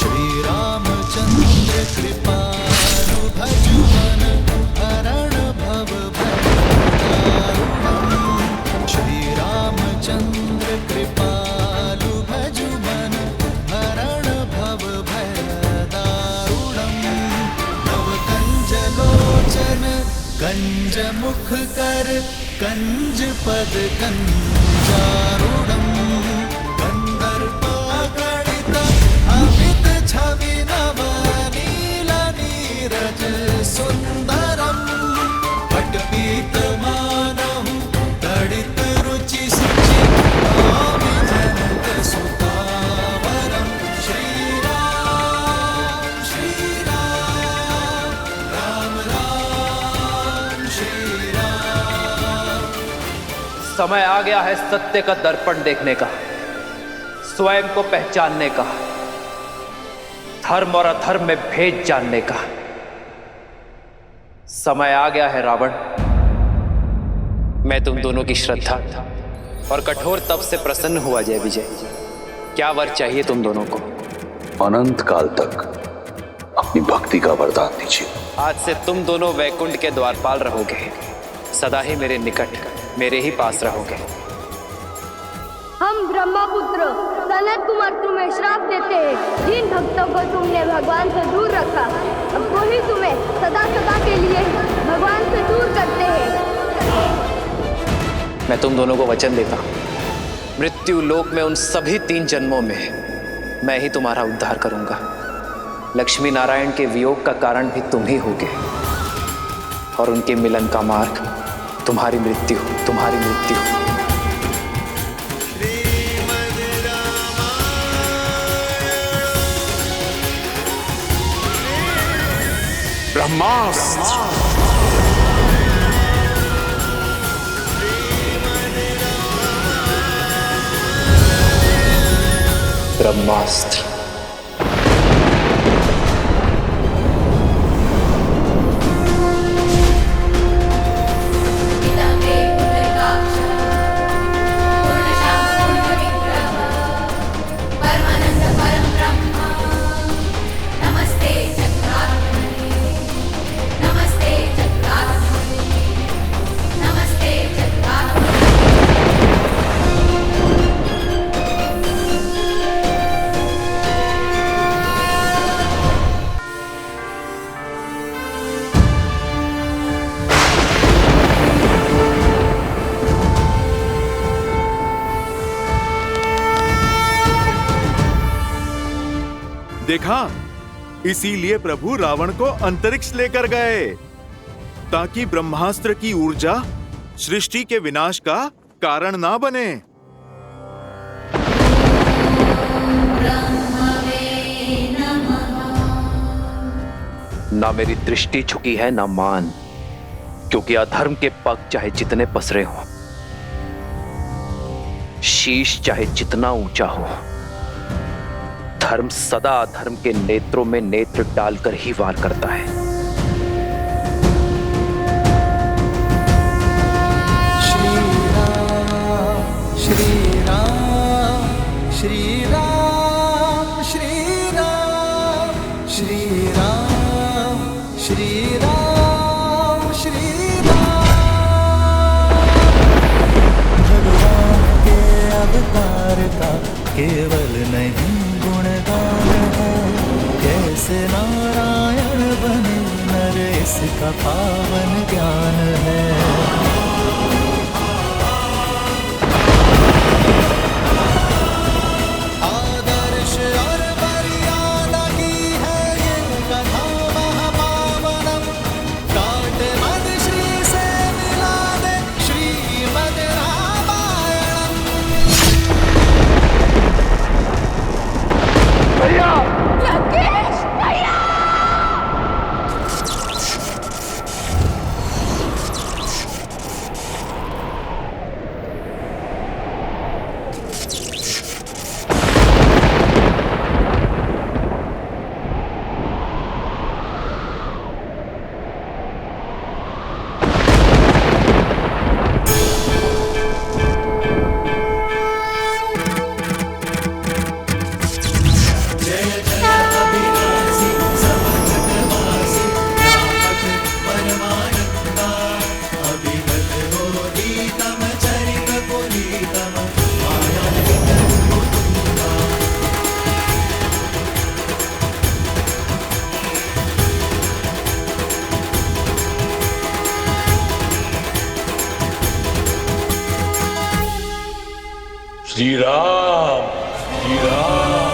श्री रामचंद्र कृपालु भजुमन हरण भव भयदारुणम्। श्री रामचंद्र कृपालु भजुमन हरण भव भयदारुणम्। नव कंज लोचन कंज मुख कर कंज पद कंजारुणम्। गंधर्वागणित अमित छवि नव नील नीरज सुंदरम्। पटपीत मानहु तडित रुचि सुचि भावि जनक सुतावरम्। श्री राम राम राम श्री राम। समय आ गया है सत्य का दर्पण देखने का, स्वयं को पहचानने का, धर्म और अधर्म में भेद जानने का। समय आ गया है रावण, मैं तुम दोनों की श्रद्धा और कठोर तप से प्रसन्न हुआ जय विजय। क्या वर चाहिए तुम दोनों को? अनंत काल तक अपनी भक्ति का वरदान दीजिए। आज से तुम दोनों वैकुंठ के द्वारपाल रहोगे, सदा ही मेरे निकट, मेरे ही पास रहोगे। हम ब्रह्मपुत्र सनत कुमार तुम्हें श्राप देते हैं। जिन भक्तों को तुमने भगवान से दूर रखा, अब वही तुम्हें सदा सदा के लिए भगवान से दूर करते हैं। मैं तुम दोनों को वचन देता हूं, मृत्यु लोक में उन सभी 3 जन्मों में मैं ही तुम्हारा उद्धार करूंगा। लक्ष्मी नारायण के वियोग का कारण भी तुम ही होगे और उनके मिलन का मार्ग तुम्हारी मृत्यु, तुम्हारी मृत्यु। ब्रह्मास्त्र। ब्रह्मास्त्र। देखा, इसीलिए प्रभु रावण को अंतरिक्ष लेकर गए, ताकि ब्रह्मास्त्र की ऊर्जा सृष्टि के विनाश का कारण ना बने। ना मेरी दृष्टि झुकी है ना मान, क्योंकि अधर्म के पग चाहे जितने पसरे हों, शीश चाहे जितना ऊंचा हो, धर्म सदा अधर्म के नेत्रों में नेत्र डालकर ही वार करता है। श्री राम श्री राम श्री राम श्री राम श्री राम श्री राम श्री राम। भगवान के अवतार का केवल नहीं गुणगान है, कैसे नारायण बने नर इसका पावन ज्ञान है। आदर्श और मर्यादा की है ये कथा महापावनम। काट मद श्री से मिला दे श्रीमद रामायणम। राकेश भैया! श्री राम, श्री राम।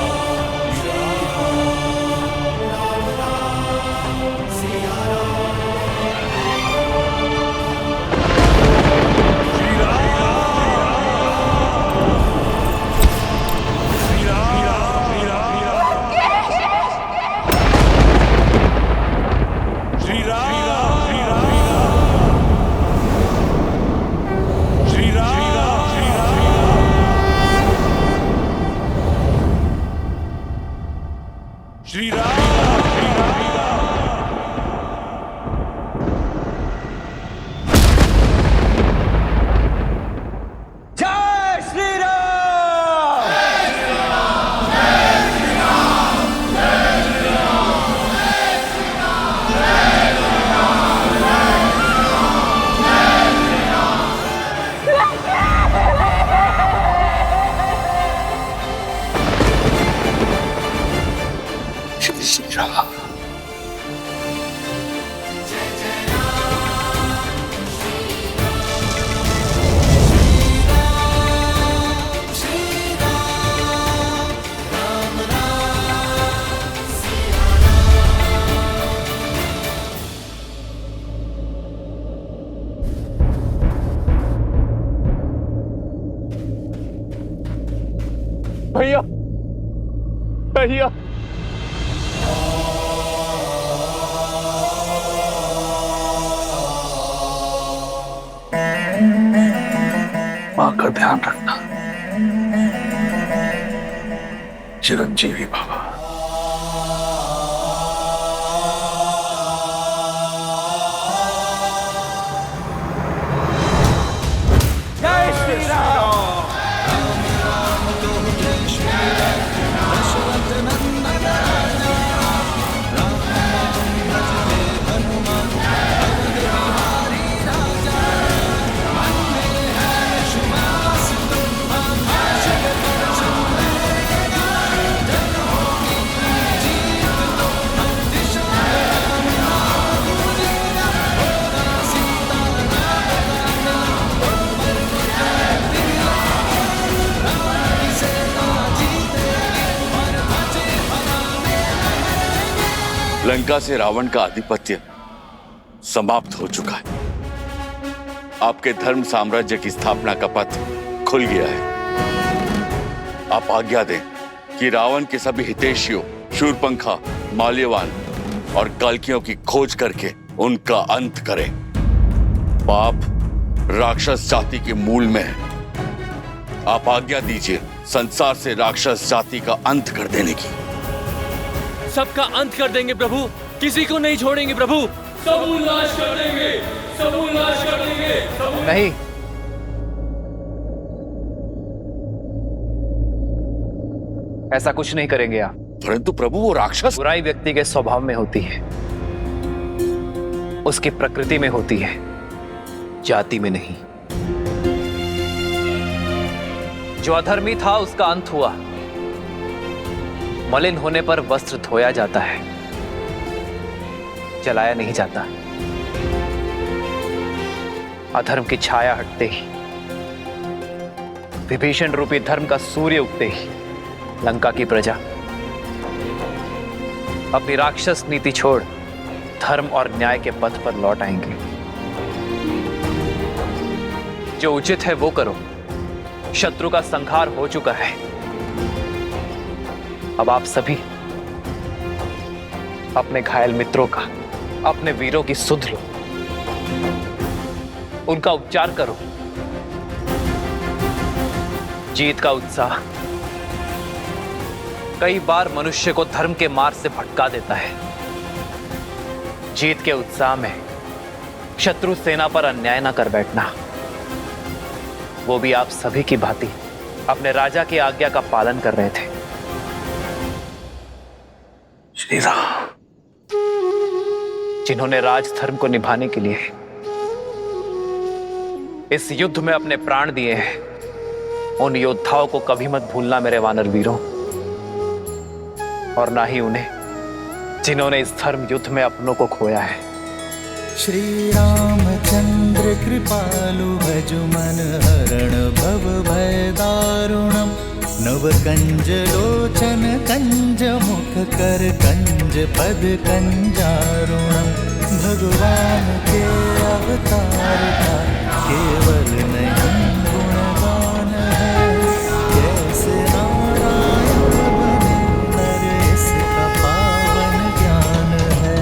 भैया, भैया, मां का ध्यान रखना। चिरंजीवी बाबा। जय श्री राम। लंका से रावण का आधिपत्य समाप्त हो चुका है। आपके धर्म साम्राज्य की स्थापना का पथ खुल गया है। आप आज्ञा दें कि रावण के सभी हितैषियों शूरपंखा, माल्यवान और कल्कियों की खोज करके उनका अंत करें। पाप राक्षस जाति के मूल में है। आप आज्ञा दीजिए संसार से राक्षस जाति का अंत कर देने की। सबका अंत कर देंगे प्रभु, किसी को नहीं छोड़ेंगे प्रभु। सबूत नाश कर देंगे, सबूत नाश कर देंगे। नहीं, ऐसा कुछ नहीं करेंगे आप। परंतु प्रभु वो राक्षस। बुराई व्यक्ति के स्वभाव में होती है, उसकी प्रकृति में होती है, जाति में नहीं। जो अधर्मी था उसका अंत हुआ। मलिन होने पर वस्त्र धोया जाता है, जलाया नहीं जाता। अधर्म की छाया हटते ही, विभीषण रूपी धर्म का सूर्य उगते ही लंका की प्रजा अपनी राक्षस नीति छोड़ धर्म और न्याय के पथ पर लौट आएंगे। जो उचित है वो करो। शत्रु का संहार हो चुका है। अब आप सभी अपने घायल मित्रों का, अपने वीरों की सुध लो, उनका उपचार करो। जीत का उत्साह कई बार मनुष्य को धर्म के मार्ग से भटका देता है। जीत के उत्साह में शत्रु सेना पर अन्याय ना कर बैठना, वो भी आप सभी की भांति अपने राजा की आज्ञा का पालन कर रहे थे। श्री राम। जिन्होंने राजधर्म को निभाने के लिए इस युद्ध में अपने प्राण दिए हैं, उन योद्धाओं को कभी मत भूलना मेरे वानर वीरों, और ना ही उन्हें जिन्होंने इस धर्म युद्ध में अपनों को खोया है। श्री रामचंद्र दरिद्र कृपालु भज मन हरण भव भय दारुणम नव कंज लोचन कंज मुख कर कंज पद कंजारुणम भगवान के अवतार का केवल नहीं गुणगान है जैसे नारायण बने नर इसका पावन ज्ञान है।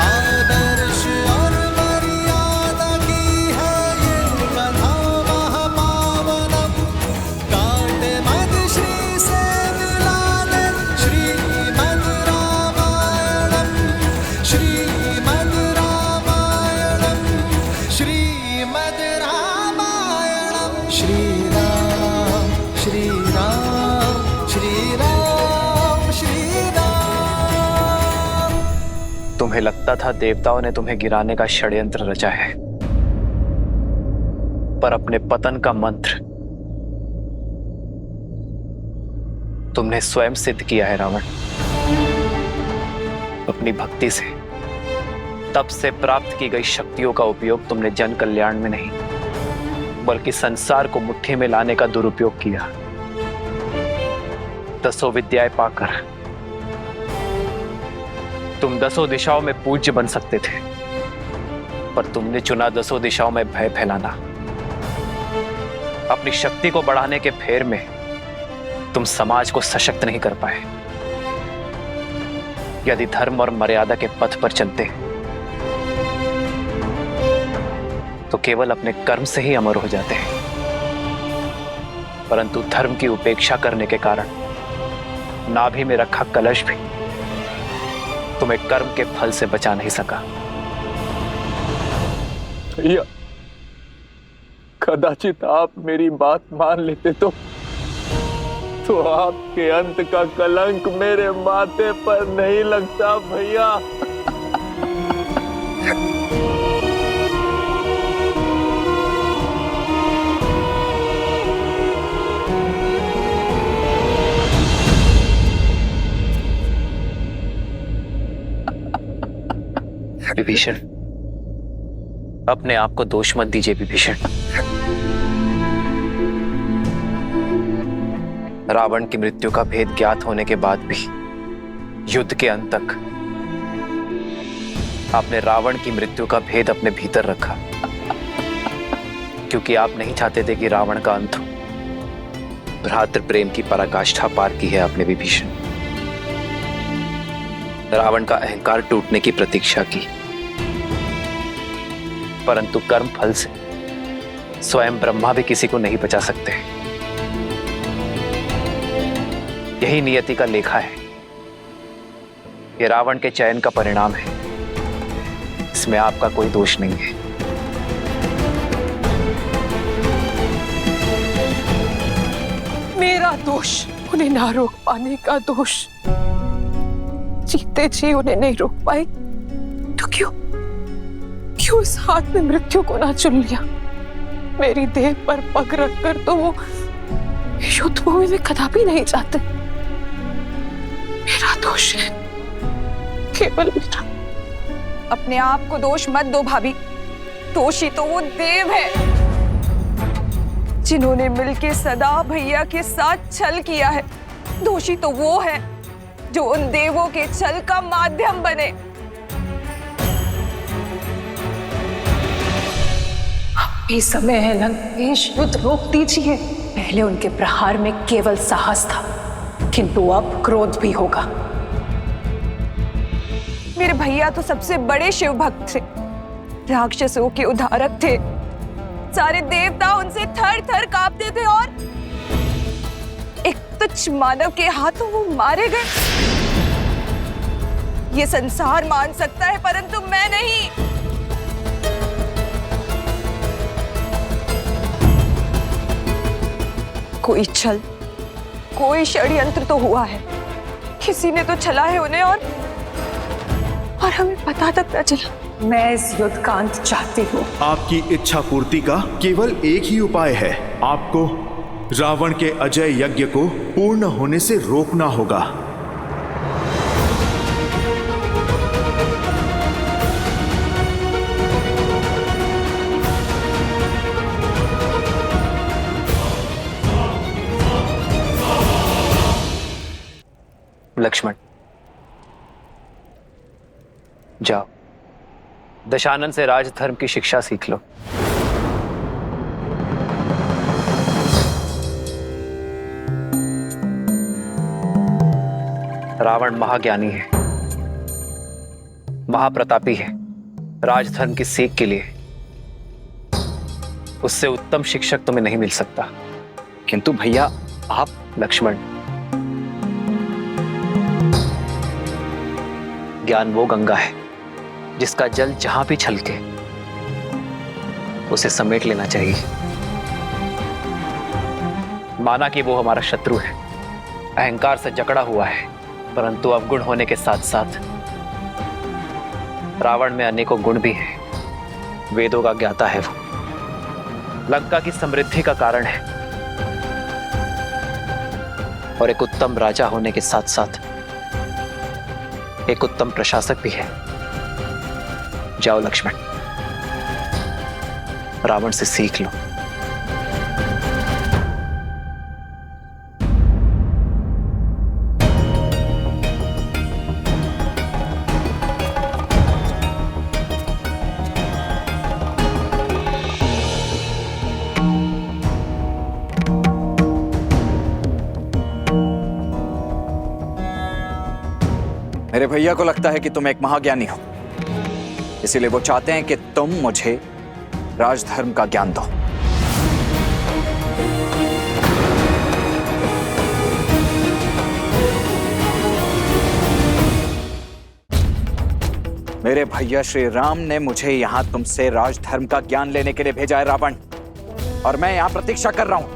आदर्श और मर्यादा की है ये कथा महापावनम कांटे मद श्री से मिला दे श्रीमद् रामायणम श्रीमद् रामायणम श्रीमद् रामायणम श्री राम श्री राम श्री राम श्री राम। तुम्हें लगता था देवताओं ने तुम्हें गिराने का षड्यंत्र रचा है, पर अपने पतन का मंत्र तुमने स्वयं सिद्ध किया है रावण। अपनी भक्ति से तप से प्राप्त की गई शक्तियों का उपयोग तुमने जन कल्याण में नहीं बल्कि संसार को मुट्ठी में लाने का दुरुपयोग किया। दसों विद्याएं पाकर तुम दसों दिशाओं में पूज्य बन सकते थे, पर तुमने चुना दसों दिशाओं में भय फैलाना। अपनी शक्ति को बढ़ाने के फेर में तुम समाज को सशक्त नहीं कर पाए। यदि धर्म और मर्यादा के पथ पर चलते तो केवल अपने कर्म से ही अमर हो जाते हैं, परंतु धर्म की उपेक्षा करने के कारण नाभि में रखा कलश भी तुम्हें कर्म के फल से बचा नहीं सका। भैया, कदाचित आप मेरी बात मान लेते तो आपके अंत का कलंक मेरे माथे पर नहीं लगता भैया। विभीषण, अपने आप को दोष मत दीजिए विभीषण। रावण की मृत्यु का भेद ज्ञात होने के बाद भी युद्ध के अंत तक आपने रावण की मृत्यु का भेद अपने भीतर रखा, क्योंकि आप नहीं चाहते थे कि रावण का अंत हो। भ्रातृ प्रेम की पराकाष्ठा पार की है आपने विभीषण। रावण का अहंकार टूटने की प्रतीक्षा की, परंतु कर्म फल से स्वयं ब्रह्मा भी किसी को नहीं बचा सकते। यही नियति का लेखा है। यह रावण के चयन का परिणाम है, इसमें आपका कोई दोष नहीं है। मेरा दोष उन्हें ना रोक पाने का दोष। जीते जी उन्हें नहीं रोक पाई तो क्यों उस हाथ में मृत्यु को ना चुन लिया। मेरी देह पर पग रखकर तो वो युद्ध भूमि में कदापि नहीं जाते। मेरा दोष है, केवल मेरा। अपने आप को दोष मत दो भाभी, दोषी तो वो देव है जिन्होंने मिलके सदा भैया के साथ छल किया है। दोषी तो वो है जो उन देवों के छल का माध्यम बने। अभी समय है लंकेश, युद्ध रोक दीजिए। पहले उनके प्रहार में केवल साहस था, किंतु अब क्रोध भी होगा। मेरे भैया तो सबसे बड़े शिव भक्त थे, राक्षसों के उद्धारक थे। सारे देवता उनसे थर थर कांपते थे और एक तुच्छ मानव के हाथों वो मारे गए। ये संसार मान सकता है, परंतु मैं नहीं। कोई छल, कोई षड्यंत्र तो हुआ है। किसी ने तो छला है उन्हें और हमें पता तक न चला। मैं इस युद्ध का अंत चाहती हूँ। आपकी इच्छा पूर्ति का केवल एक ही उपाय है। आपको रावण के अजय यज्ञ को पूर्ण होने से रोकना होगा। लक्ष्मण, जाओ दशानन से राजधर्म की शिक्षा सीख लो। रावण महाज्ञानी है, महाप्रतापी है। राजधर्म की सीख के लिए उससे उत्तम शिक्षक तुम्हें नहीं मिल सकता। किंतु भैया आप। लक्ष्मण, ज्ञान वो गंगा है जिसका जल जहां भी छलके उसे समेट लेना चाहिए। माना कि वो हमारा शत्रु है, अहंकार से जकड़ा हुआ है, परंतु अवगुण होने के साथ साथ रावण में अनेकों गुण भी हैं। वेदों का ज्ञाता है वो, लंका की समृद्धि का कारण है और एक उत्तम राजा होने के साथ साथ एक उत्तम प्रशासक भी है। जाओ लक्ष्मण, रावण से सीख लो। मेरे भैया को लगता है कि तुम एक महाज्ञानी हो, इसीलिए वो चाहते हैं कि तुम मुझे राजधर्म का ज्ञान दो। मेरे भैया श्री राम ने मुझे यहां तुमसे राजधर्म का ज्ञान लेने के लिए भेजा है रावण, और मैं यहां प्रतीक्षा कर रहा हूं।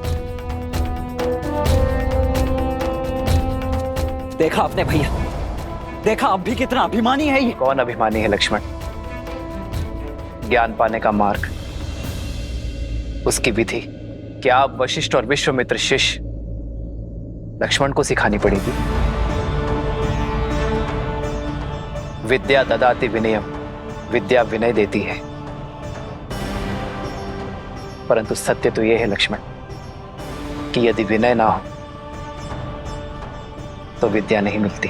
देखा आपने भैया, देखा अब भी कितना अभिमानी है ये। कौन अभिमानी है लक्ष्मण? ज्ञान पाने का मार्ग, उसकी विधि क्या अब वशिष्ठ और विश्वामित्र शिष्य लक्ष्मण को सिखानी पड़ेगी? विद्या ददाति विनयम, विद्या विनय देती है, परंतु सत्य तो यह है लक्ष्मण कि यदि विनय ना हो तो विद्या नहीं मिलती।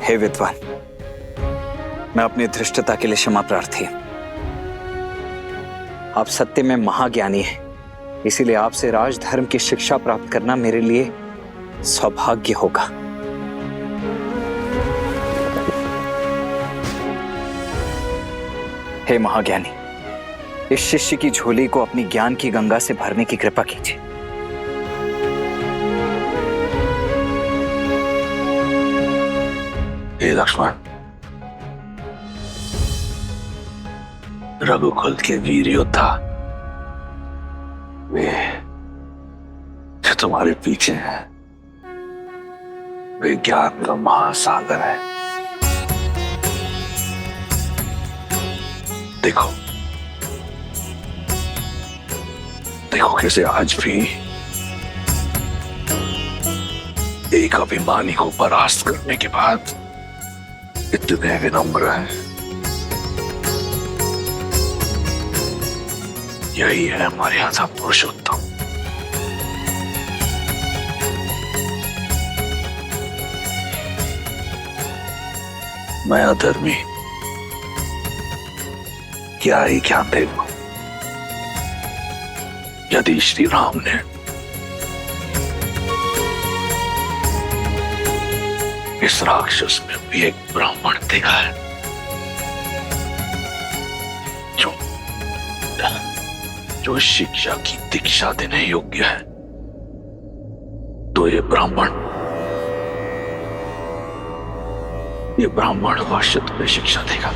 हे विद्वान, मैं अपनी धृष्टता के लिए क्षमा प्रार्थी हूं। आप सत्य में महाज्ञानी हैं, इसीलिए आपसे राजधर्म की शिक्षा प्राप्त करना मेरे लिए सौभाग्य होगा। हे महाज्ञानी, इस शिष्य की झोली को अपनी ज्ञान की गंगा से भरने की कृपा कीजिए। हे लक्ष्मण, रघुकुल के वीर योद्धा वे जो तुम्हारे पीछे हैं, वे ज्ञान का महासागर है। देखो देखो कैसे आज भी एक अभिमानी को परास्त करने के बाद इतने विनम्र हैं। यही है हमारे यहाँ पुरुषोत्तम। मैं अधर्मी क्या ही ज्ञान दे दूं? यदि श्री राम ने इस राक्षस में भी एक ब्राह्मण देखा है जो शिक्षा की दीक्षा देने योग्य है, तो ये ब्राह्मण अवश्य तुम्हें शिक्षा देगा।